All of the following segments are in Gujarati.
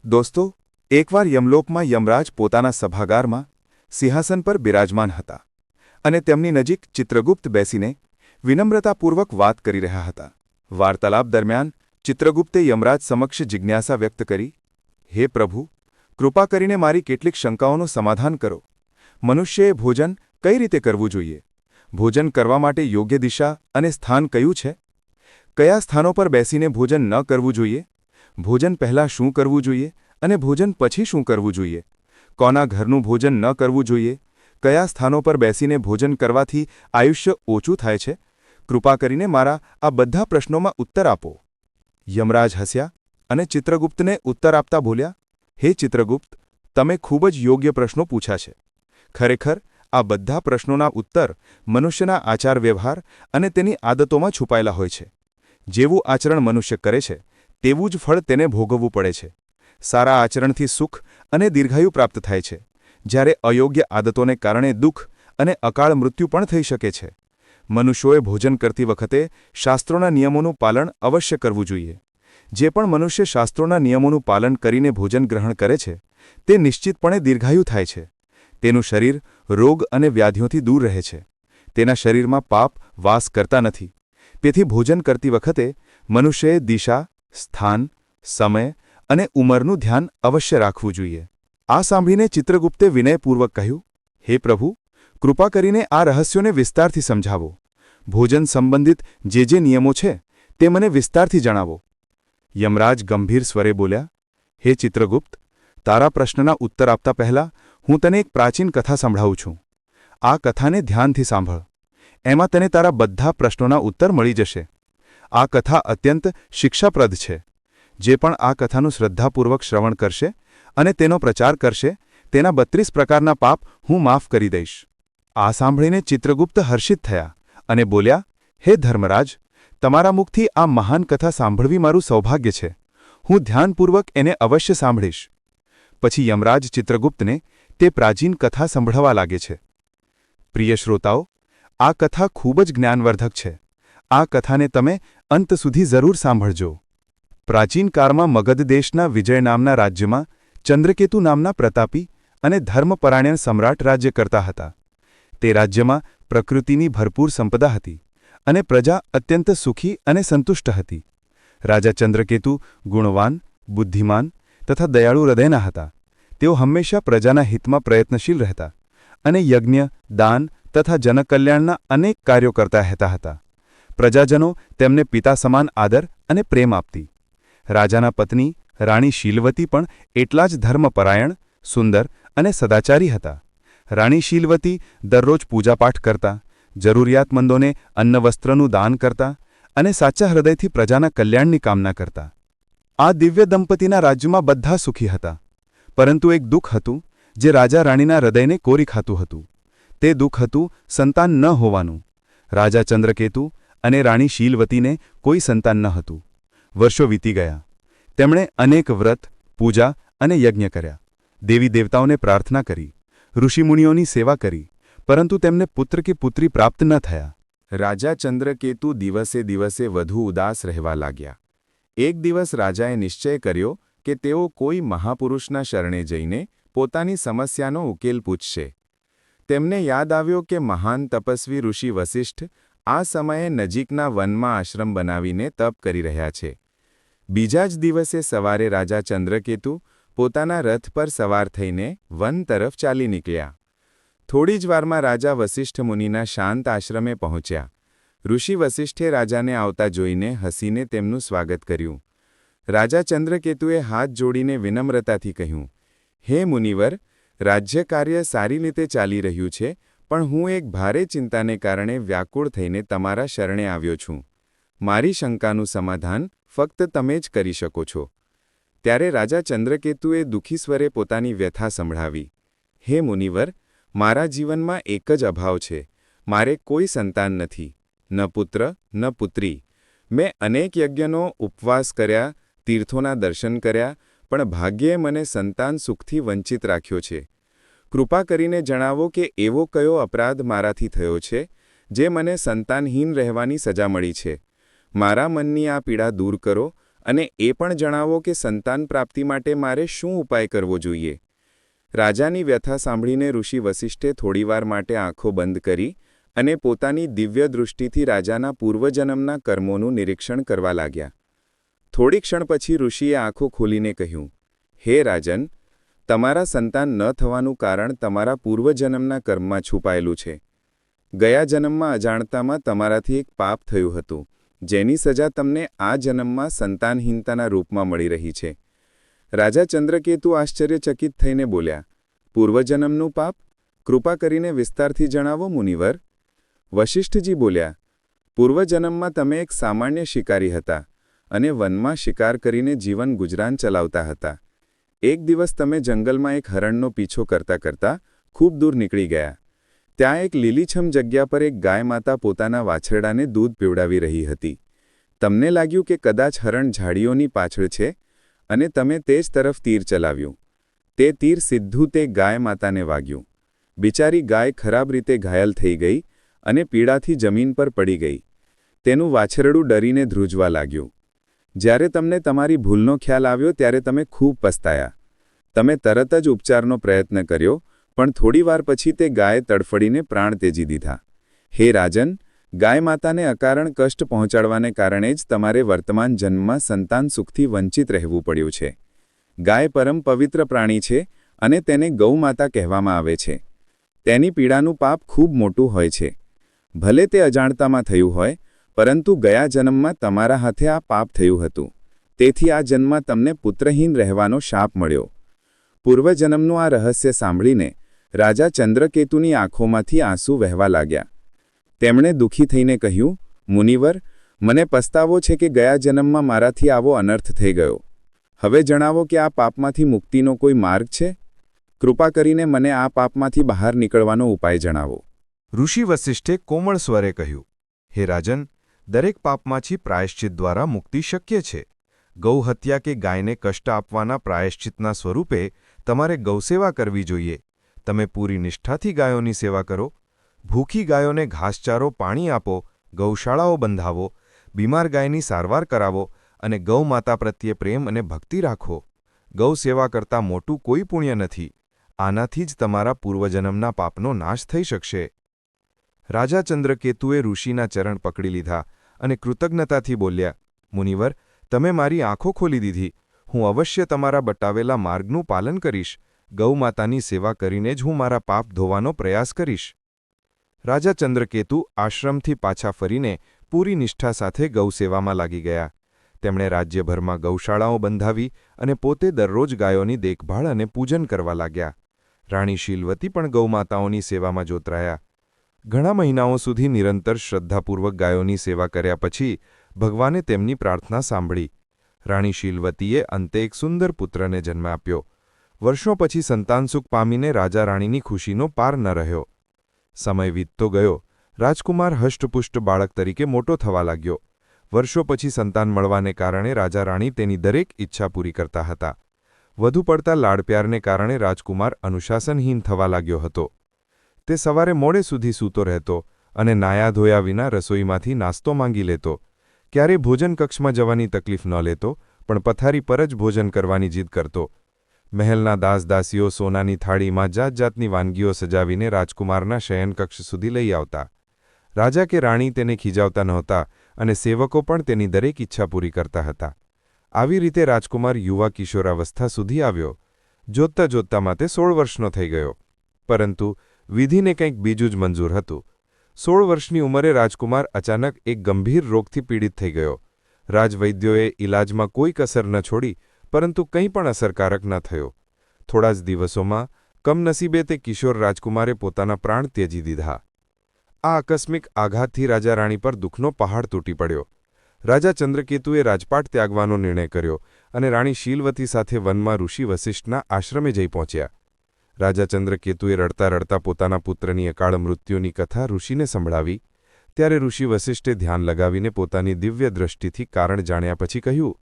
દોસ્તો, એકવાર યમલોકમાં યમરાજ પોતાના સભાગારમાં સિંહાસન પર બિરાજમાન હતા અને તેમની નજીક ચિત્રગુપ્ત બેસીને વિનમ્રતાપૂર્વક વાત કરી રહ્યા હતા. વાર્તાલાપ દરમિયાન ચિત્રગુપ્તે યમરાજ સમક્ષ જિજ્ઞાસા વ્યક્ત કરી, હે પ્રભુ, કૃપા કરીને મારી કેટલીક શંકાઓનું સમાધાન કરો. મનુષ્યએ ભોજન કઈ રીતે કરવું જોઈએ? ભોજન કરવા માટે યોગ્ય દિશા અને સ્થાન કયું છે? કયા સ્થાનો પર બેસીને ભોજન ન કરવું જોઈએ? ભોજન પહેલાં શું કરવું જોઈએ અને ભોજન પછી શું કરવું જોઈએ? કોના ઘરનું ભોજન ન કરવું જોઈએ? કયા સ્થાનો પર બેસીને ભોજન કરવાથી આયુષ્ય ઓછું થાય છે? કૃપા કરીને મારા આ બધા પ્રશ્નોમાં ઉત્તર આપો. યમરાજ હસ્યા અને ચિત્રગુપ્તને ઉત્તર આપતા બોલ્યા, હે ચિત્રગુપ્ત, તમે ખૂબ જ યોગ્ય પ્રશ્નો પૂછ્યા છે. ખરેખર આ બધા પ્રશ્નોના ઉત્તર મનુષ્યના આચાર વ્યવહાર અને તેની આદતોમાં છુપાયેલા હોય છે. જેવું આચરણ મનુષ્ય કરે છે તેવું જ ફળ તેને ભોગવવું પડે છે. સારા આચરણથી સુખ અને દીર્ઘાયુ પ્રાપ્ત થાય છે, જ્યારે અયોગ્ય આદતોને કારણે દુઃખ અને અકાળ મૃત્યુ પણ થઈ શકે છે. મનુષ્યોએ ભોજન કરતી વખતે શાસ્ત્રોના નિયમોનું પાલન અવશ્ય કરવું જોઈએ. જે પણ મનુષ્ય શાસ્ત્રોના નિયમોનું પાલન કરીને ભોજન ગ્રહણ કરે છે તે નિશ્ચિતપણે દીર્ઘાયુ થાય છે. તેનું શરીર રોગ અને વ્યાધિઓથી દૂર રહે છે. તેના શરીરમાં પાપ વાસ કરતા નથી. તેથી ભોજન કરતી વખતે મનુષ્યએ દિશા, સ્થાન, સમય અને ઉંમરનું ધ્યાન અવશ્ય રાખવું જોઈએ. આ સાંભળીને ચિત્રગુપ્તે વિનયપૂર્વક કહ્યું, હે પ્રભુ, કૃપા કરીને આ રહસ્યોને વિસ્તારથી સમજાવો. ભોજન સંબંધિત જે નિયમો છે તે મને વિસ્તારથી જણાવો. યમરાજ ગંભીર સ્વરે બોલ્યા, હે ચિત્રગુપ્ત, તારા પ્રશ્નના ઉત્તર આપતા પહેલાં હું તને એક પ્રાચીન કથા સંભળાવું છું. આ કથાને ધ્યાનથી સાંભળ. એમાં તને તારા બધા પ્રશ્નોના ઉત્તર મળી જશે. આ કથા અત્યંત શિક્ષાપ્રદ છે. જે પણ આ કથાનું શ્રદ્ધાપૂર્વક શ્રવણ કરશે અને તેનો પ્રચાર કરશે તેના 32 પ્રકારના પાપ હું માફ કરી દઈશ. આ સાંભળીને ચિત્રગુપ્ત હર્ષિત થયા અને બોલ્યા, હે ધર્મરાજ, તમારા મુખથી આ મહાન કથા સાંભળવી મારું સૌભાગ્ય છે. હું ધ્યાનપૂર્વક એને અવશ્ય સાંભળીશ. પછી યમરાજ ચિત્રગુપ્તને તે પ્રાચીન કથા સંભળાવવા લાગે છે. પ્રિય શ્રોતાઓ, આ કથા ખૂબ જ જ્ઞાનવર્ધક છે. આ કથાને તમે અંત સુધી જરૂર સાંભળજો. પ્રાચીન કાળમાં મગધ દેશના વિજય નામના રાજ્યમાં ચંદ્રકેતુ નામના પ્રતાપી અને ધર્મપરાયણ સમ્રાટ રાજ્ય કરતા હતા. તે રાજ્યમાં પ્રકૃતિની ભરપૂર સંપદા હતી અને પ્રજા અત્યંત સુખી અને સંતુષ્ટ હતી. રાજા ચંદ્રકેતુ ગુણવાન, બુદ્ધિમાન તથા દયાળુ હૃદયના હતા. તેઓ હંમેશા પ્રજાના હિતમાં પ્રયત્નશીલ રહેતા અને યજ્ઞ, દાન તથા જનકલ્યાણના અનેક કાર્યો કરતા રહેતા હતા. પ્રજાજનો તેમને પિતા સમાન આદર અને પ્રેમ આપતી. રાજાના પત્ની રાણી શીલવતી પણ એટલા જ ધર્મપરાયણ, સુંદર અને સદાચારી હતા. રાણી શીલવતી દરરોજ પૂજાપાઠ કરતા, જરૂરિયાતમંદોને અન્ન વસ્ત્રનું દાન કરતા અને સાચા હૃદયથી પ્રજાના કલ્યાણની કામના કરતા. આ દિવ્ય દંપતીના રાજ્યમાં બધા સુખી હતા. પરંતુ એક દુઃખ હતું જે રાજા રાણીના હૃદયને કોરી ખાતું હતું. તે દુઃખ હતું સંતાન ન હોવાનું. રાજા ચંદ્રકેતુ અને રાણી શીલવતીને કોઈ સંતાન ન હતું. વર્ષો વીતી ગયા. તેમણે અનેક વ્રત, પૂજા અને યજ્ઞ કર્યા. દેવી દેવતાઓને પ્રાર્થના કરી, ઋષિમુનિઓની સેવા કરી, પરંતુ તેમને પુત્ર કે પુત્રી પ્રાપ્ત ન થયા. રાજા ચંદ્રકેતુ દિવસે દિવસે વધુ ઉદાસ રહેવા લાગ્યા. એક દિવસ રાજાએ નિશ્ચય કર્યો કે તેઓ કોઈ મહાપુરુષના શરણે જઈને પોતાની સમસ્યાનો ઉકેલ પૂછશે. તેમને યાદ આવ્યો કે મહાન તપસ્વી ઋષિ વસિષ્ઠ આ સમયે નજીકના વનમાં આશ્રમ બનાવીને તપ કરી રહ્યા છે. બીજા જ દિવસે સવારે રાજા ચંદ્રકેતુ પોતાના રથ પર સવાર થઈને વન તરફ ચાલી નીકળ્યા. થોડી જ વારમાં રાજા વસિષ્ઠ મુનિના શાંત આશ્રમે પહોંચ્યા. ઋષિ વસિષ્ઠે રાજાને આવતા જોઈને હસીને તેમનું સ્વાગત કર્યું. રાજા ચંદ્રકેતુએ હાથ જોડીને વિનમ્રતાથી કહ્યું, હે મુનિવર, રાજ્ય કાર્ય સારી રીતે ચાલી રહ્યું છે, પણ હું એક ભારે ચિંતાને કારણે વ્યાકુળ થઈને તમારા શરણે આવ્યો છું. મારી શંકાનું સમાધાન ફક્ત તમે જ કરી શકો છો. ત્યારે રાજા ચંદ્રકેતુએ દુઃખી સ્વરે પોતાની વ્યથા સંભળાવી. હે મુનિવર, મારા જીવનમાં એક જ અભાવ છે. મારે કોઈ સંતાન નથી, ન પુત્ર ન પુત્રી. મેં અનેક યજ્ઞનો ઉપવાસ કર્યા, તીર્થોના દર્શન કર્યા, પણ ભાગ્યે મને સંતાન સુખથી વંચિત રાખ્યો છે. કૃપા કરીને જણાવો કે એવો કયો અપરાધ મારાથી થયો છે જે મને સંતાનહીન રહેવાની સજા મળી છે. મારા મનની આ પીડા દૂર કરો અને એ પણ જણાવો કે સંતાન પ્રાપ્તિ માટે મારે શું ઉપાય કરવો જોઈએ. રાજાની વ્યથા સાંભળીને ઋષિ વસિષ્ઠે થોડીવાર માટે આંખો બંધ કરી અને પોતાની દિવ્ય દૃષ્ટિથી રાજાના પૂર્વજન્મના કર્મોનું નિરીક્ષણ કરવા લાગ્યા. થોડી ક્ષણ પછી ઋષિએ આંખો ખોલીને કહ્યું, હે રાજન, તમારા સંતાન ન થવાનું કારણ તમારા પૂર્વજન્મના કર્મમાં છુપાયેલું છે. ગયા જન્મમાં અજાણતામાં તમારાથી એક પાપ થયું હતું, જેની સજા તમને આ જન્મમાં સંતાનહીનતાના રૂપમાં મળી રહી છે. રાજા ચંદ્રકેતુ આશ્ચર્યચકિત થઈને બોલ્યા, પૂર્વજન્મનું પાપ? કૃપા કરીને વિસ્તારથી જણાવો મુનિવર. વશિષ્ઠજી બોલ્યા, પૂર્વજન્મમાં તમે એક સામાન્ય શિકારી હતા અને વનમાં શિકાર કરીને જીવન ગુજરાન ચલાવતા હતા. એક દિવસ તમે જંગલમાં એક હરણનો પીછો કરતા કરતા ખૂબ દૂર નીકળી ગયા. ત્યાં એક લીલીછમ જગ્યા પર એક ગાય માતા પોતાના વાછરડાને દૂધ પીવડાવી રહી હતી. તમને લાગ્યું કે કદાચ હરણ ઝાડીઓની પાછળ છે અને તમે તે જ તરફ તીર ચલાવ્યું. તે તીર સીધું તે ગાય માતાને વાગ્યું. બિચારી ગાય ખરાબ રીતે ઘાયલ થઈ ગઈ અને પીડાથી જમીન પર પડી ગઈ. તેનું વાછરડું ડરીને ધ્રુજવા લાગ્યું. જ્યારે તમને તમારી ભૂલનો ખ્યાલ આવ્યો ત્યારે તમે ખૂબ પસ્તાયા. તમે તરત જ ઉપચારનો પ્રયત્ન કર્યો, પણ થોડીવાર પછી તે ગાયે તડફડીને પ્રાણ ત્યજી દીધા. હે રાજન, ગાય માતાને અકારણ કષ્ટ પહોંચાડવાને કારણે જ તમારે વર્તમાન જન્મમાં સંતાન સુખથી વંચિત રહેવું પડ્યું છે. ગાય પરમ પવિત્ર પ્રાણી છે અને તેને ગૌ માતા કહેવામાં આવે છે. તેની પીડાનું પાપ ખૂબ મોટું હોય છે. ભલે તે અજાણતામાં થયું હોય, પરંતુ ગયા જન્મમાં તમારા હાથે આ પાપ થયું હતું. તેથી આ જન્મમાં તમને પુત્રહીન રહેવાનો શાપ મળ્યો. પૂર્વજન્મનું આ રહસ્ય સાંભળીને રાજા ચંદ્રકેતુની આંખોમાંથી આંસુ વહેવા લાગ્યા. તેમણે દુઃખી થઈને કહ્યું, મુનિવર, મને પસ્તાવો છે કે ગયા જન્મમાં મારાથી આવો અનર્થ થઈ ગયો. હવે જણાવો કે આ પાપમાંથી મુક્તિનો કોઈ માર્ગ છે? કૃપા કરીને મને આ પાપમાંથી બહાર નીકળવાનો ઉપાય જણાવો. ઋષિ વસિષ્ઠે કોમળ સ્વરે કહ્યું, હે રાજન, દરેક પાપમાંથી પ્રાયશ્ચિત દ્વારા મુક્તિ શક્ય છે. ગૌહત્યા કે ગાયને કષ્ટ આપવાના પ્રાયશ્ચિતના સ્વરૂપે તમારે ગૌસેવા કરવી જોઈએ. તમે પૂરી નિષ્ઠાથી ગાયોની સેવા કરો. ભૂખી ગાયોને ઘાસચારો પાણી આપો, ગૌશાળાઓ બંધાવો, બીમાર ગાયની સારવાર કરાવો અને ગૌ માતા પ્રત્યે પ્રેમ અને ભક્તિ રાખો. ગૌ સેવા કરતાં મોટું કોઈ પુણ્ય નથી. આનાથી જ તમારા પૂર્વજન્મના પાપનો નાશ થઈ શકશે. રાજા ચંદ્રકેતુએ ઋષિના ચરણ પકડી લીધા અને કૃતજ્ઞતાથી બોલ્યા, મુનિવર, તમે મારી આંખો ખોલી દીધી. હું અવશ્ય તમારા બતાવેલા માર્ગનું પાલન કરીશ. ગૌ માતાની સેવા કરીને જ હું મારા પાપ ધોવાનો પ્રયાસ કરીશ. રાજા ચંદ્રકેતુ આશ્રમથી પાછા ફરીને પૂરી નિષ્ઠા સાથે ગૌસેવામાં લાગી ગયા. તેમણે રાજ્યભરમાં ગૌશાળાઓ બંધાવી અને પોતે દરરોજ ગાયોની દેખભાળ અને પૂજન કરવા લાગ્યા. રાણી શીલવતી પણ ગૌમાતાઓની સેવામાં જોતરાયા. ઘણા મહિનાઓ સુધી નિરંતર શ્રદ્ધાપૂર્વક ગાયોની સેવા કર્યા પછી ભગવાને તેમની પ્રાર્થના સાંભળી. રાણી શીલવતીએ અંતે એક સુંદર પુત્રને જન્મ આપ્યો. વર્ષો પછી સંતાનસુખ પામીને રાજા રાણીની ખુશીનો પાર ન રહ્યો. સમય વીતતો ગયો. રાજકુમાર હષ્ટપુષ્ટ બાળક તરીકે મોટો થવા લાગ્યો. વર્ષો પછી સંતાન મળવાને કારણે રાજા રાણી તેની દરેક ઈચ્છા પૂરી કરતા હતા. વધુ પડતા લાડપ્યારને કારણે રાજકુમાર અનુશાસનહીન થવા લાગ્યો હતો. તે સવારે મોડે સુધી સૂતો રહેતો અને નાયા ધોયા વિના રસોઈમાંથી નાસ્તો માંગી લેતો. ક્યારે ભોજન કક્ષમાં જવાની તકલીફ ન લેતો, પણ પથારી પર જ ભોજન કરવાની જીદ કરતો. મહેલના દાસદાસીઓ સોનાની થાળીમાં જાત જાતની વાનગીઓ સજાવીને રાજકુમારના શયનકક્ષ સુધી લઈ આવતા. રાજા કે રાણી તેને ખીજાવતા નહોતા અને સેવકો પણ તેની દરેક ઈચ્છા પૂરી કરતા હતા. આવી રીતે રાજકુમાર યુવા કિશોરાવસ્થા સુધી આવ્યો. જોતતા જોતતામાં તે 16 વર્ષનો થઈ ગયો. પરંતુ વિધિને કંઈક બીજું જ મંજૂર હતું. 16 વર્ષની ઉંમરે રાજકુમાર અચાનક એક ગંભીર રોગથી પીડિત થઈ ગયો. રાજવૈદ્યોએ ઇલાજમાં કોઈ કસર ન છોડી, પરંતુ કંઈ પણ અસરકારક ન થયો. થોડા જ દિવસોમાં કમનસીબે તે કિશોર રાજકુમારે પોતાના પ્રાણ ત્યજી દીધા. આ આકસ્મિક આઘાતથી રાજા રાણી પર દુઃખનો પહાડ તૂટી પડ્યો. રાજા ચંદ્રકેતુએ રાજપાટ ત્યાગવાનો નિર્ણય કર્યો અને રાણી શીલવતી સાથે વનમાં ઋષિ વસિષ્ઠના આશ્રમે જઈ પહોંચ્યા. રાજા ચંદ્રકેતુએ રડતા રડતા પોતાના પુત્રની અકાળ મૃત્યુની કથા ઋષિને સંભળાવી. ત્યારે ઋષિ વસિષ્ઠે ધ્યાન લગાવીને પોતાની દિવ્ય દ્રષ્ટિથી કારણ જાણ્યા પછી કહ્યું,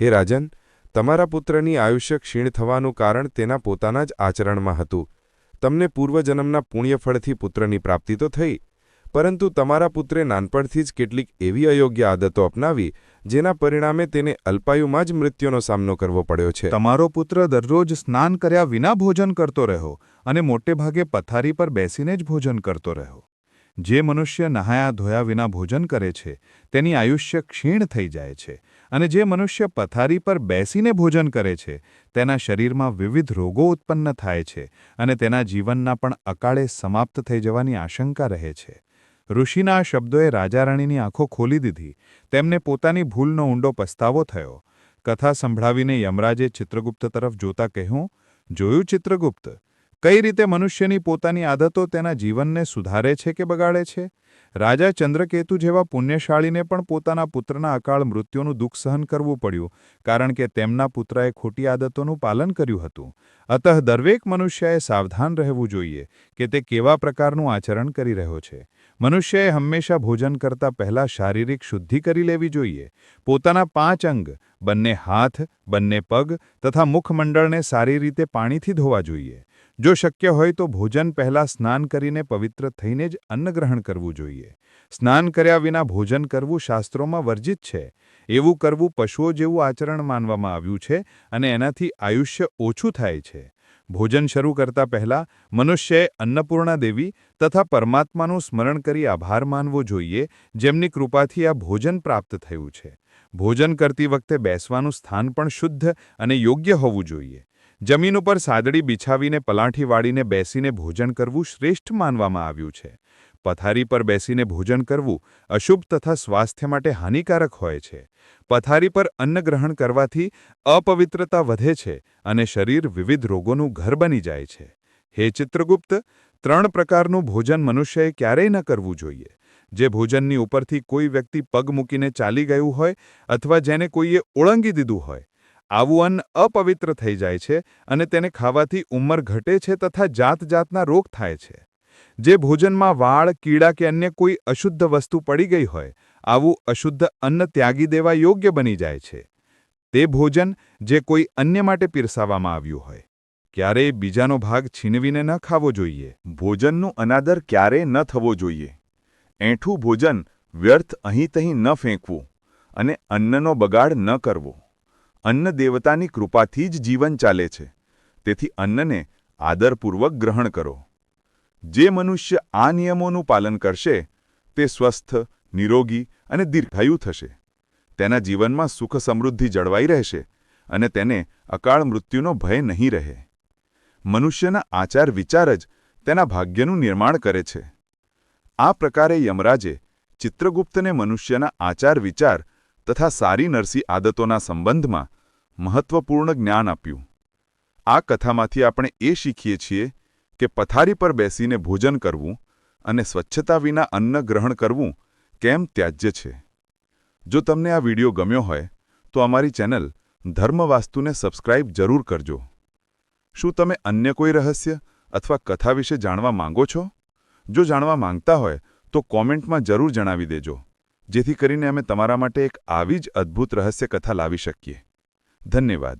હે રાજન, તમારા પુત્રની આયુષ્ય ક્ષીણ થવાનું કારણ તેના પોતાના જ આચરણમાં હતું. તમને પૂર્વજન્મના પુણ્યફળથી પુત્રની પ્રાપ્તિ તો થઈ, પરંતુ તમારા પુત્રે નાનપણથી જ કેટલીક એવી અયોગ્ય આદતો અપનાવી જેના પરિણામે તેને અલ્પાયુમાં જ મૃત્યુનો સામનો કરવો પડ્યો છે. તમારો પુત્ર દરરોજ સ્નાન કર્યા વિના ભોજન કરતો રહ્યો અને મોટે ભાગે પથારી પર બેસીને જ ભોજન કરતો રહ્યો. જે મનુષ્ય નહાયા ધોયા વિના ભોજન કરે છે તેની આયુષ્ય ક્ષીણ થઈ જાય છે, અને જે મનુષ્ય પથારી પર બેસીને ભોજન કરે છે તેના શરીરમાં વિવિધ રોગો ઉત્પન્ન થાય છે અને તેના જીવનના પણ અકાળે સમાપ્ત થઈ જવાની આશંકા રહે છે. ઋષિના આ શબ્દોએ રાજા-રાણીની આંખો ખોલી દીધી. તેમને પોતાની ભૂલનો ઊંડો પસ્તાવો થયો. કથા સંભળાવીને યમરાજે ચિત્રગુપ્ત તરફ જોતા કહ્યું, જોયું ચિત્રગુપ્ત, કઈ રીતે મનુષ્યની પોતાની આદતો તેના જીવનને સુધારે છે કે બગાડે છે? રાજા ચંદ્રકેતુ જેવા પુણ્યશાળીને પણ પોતાના પુત્રના અકાળ મૃત્યુનું દુઃખ સહન કરવું પડ્યું, કારણ કે તેમના પુત્રએ ખોટી આદતોનું પાલન કર્યું હતું. અતઃ દરેક મનુષ્યએ સાવધાન રહેવું જોઈએ કે તે કેવા પ્રકારનું આચરણ કરી રહ્યો છે. મનુષ્યએ હંમેશા ભોજન કરતા પહેલાં શારીરિક શુદ્ધિ કરી લેવી જોઈએ. પોતાના 5 અંગ, બંને હાથ, બંને પગ તથા મુખમંડળને સારી રીતે પાણીથી ધોવા જોઈએ. જો શક્ય હોય તો ભોજન પહેલાં સ્નાન કરીને પવિત્ર થઈને જ અન્ન ગ્રહણ કરવું જોઈએ. સ્નાન કર્યા વિના ભોજન કરવું શાસ્ત્રોમાં વર્જિત છે. એવું કરવું પશુઓ જેવું આચરણ માનવામાં આવ્યું છે અને એનાથી આયુષ્ય ઓછું થાય છે. ભોજન શરૂ કરતા પહેલાં મનુષ્યએ અન્નપૂર્ણા દેવી તથા પરમાત્માનું સ્મરણ કરી આભાર માનવો જોઈએ, જેમની કૃપાથી આ ભોજન પ્રાપ્ત થયું છે. ભોજન કરતી વખતે બેસવાનું સ્થાન પણ શુદ્ધ અને યોગ્ય હોવું જોઈએ. જમીન ઉપર સાદડી બિછાવીને પલાઠી વાળીને બેસીને ભોજન કરવું શ્રેષ્ઠ માનવામાં આવ્યું છે. પથારી પર બેસીને ભોજન કરવું અશુભ તથા સ્વાસ્થ્ય માટે હાનિકારક હોય છે. પથારી પર અન્ન ગ્રહણ કરવાથી અપવિત્રતા વધે છે અને શરીર વિવિધ રોગોનું ઘર બની જાય છે. હે ચિત્રગુપ્ત, 3 પ્રકારનું ભોજન મનુષ્યએ ક્યારેય ન કરવું જોઈએ. જે ભોજનની ઉપરથી કોઈ વ્યક્તિ પગ મૂકીને ચાલી ગયું હોય અથવા જેને કોઈએ ઓળંગી દીધું હોય, આવું અન્ન અપવિત્ર થઈ જાય છે અને તેને ખાવાથી ઉંમર ઘટે છે તથા જાતજાતના રોગ થાય છે. જે ભોજનમાં વાળ, કીડા કે અન્ય કોઈ અશુદ્ધ વસ્તુ પડી ગઈ હોય, આવું અશુદ્ધ અન્ન ત્યાગી દેવા યોગ્ય બની જાય છે. તે ભોજન જે કોઈ અન્ય માટે પીરસાવવામાં આવ્યું હોય, ક્યારેય બીજાનો ભાગ છીનવીને ન ખાવો જોઈએ. ભોજનનું અનાદર ક્યારેય ન થવો જોઈએ. એઠું ભોજન વ્યર્થ અહીં તહીં ન ફેંકવું અને અન્નનો બગાડ ન કરવો. અન્ન દેવતાની કૃપાથી જ જીવન ચાલે છે, તેથી અન્નને આદરપૂર્વક ગ્રહણ કરો. જે મનુષ્ય આ નિયમોનું પાલન કરશે તે સ્વસ્થ, નિરોગી અને દીર્ઘાયુ થશે. તેના જીવનમાં સુખ સમૃદ્ધિ જળવાઈ રહેશે અને તેને અકાળ મૃત્યુનો ભય નહીં રહે. મનુષ્યના આચાર વિચાર જ તેના ભાગ્યનું નિર્માણ કરે છે. આ પ્રકારે યમરાજે ચિત્રગુપ્તને મનુષ્યના આચાર વિચાર તથા સારી નરસી આદતોના સંબંધમાં મહત્વપૂર્ણ જ્ઞાન આપ્યું. આ કથામાંથી આપણે એ શીખીએ છીએ કે પથારી પર બેસીને ભોજન કરવું અને સ્વચ્છતા વિના અન્ન ગ્રહણ કરવું કેમ ત્યાજ્ય છે. જો તમને આ વિડિયો ગમ્યો હોય તો અમારી ચેનલ ધર્મવાસ્તુને સબસ્ક્રાઇબ જરૂર કરજો. શું તમે અન્ય કોઈ રહસ્ય અથવા કથા વિશે જાણવા માંગો છો? જો જાણવા માંગતા હોય તો કોમેન્ટમાં જરૂર જણાવી દેજો, જેથી કરીને અમે તમારા માટે એક આવી જ અદ્ભુત રહસ્ય કથા લાવી શકીએ. ધન્યવાદ.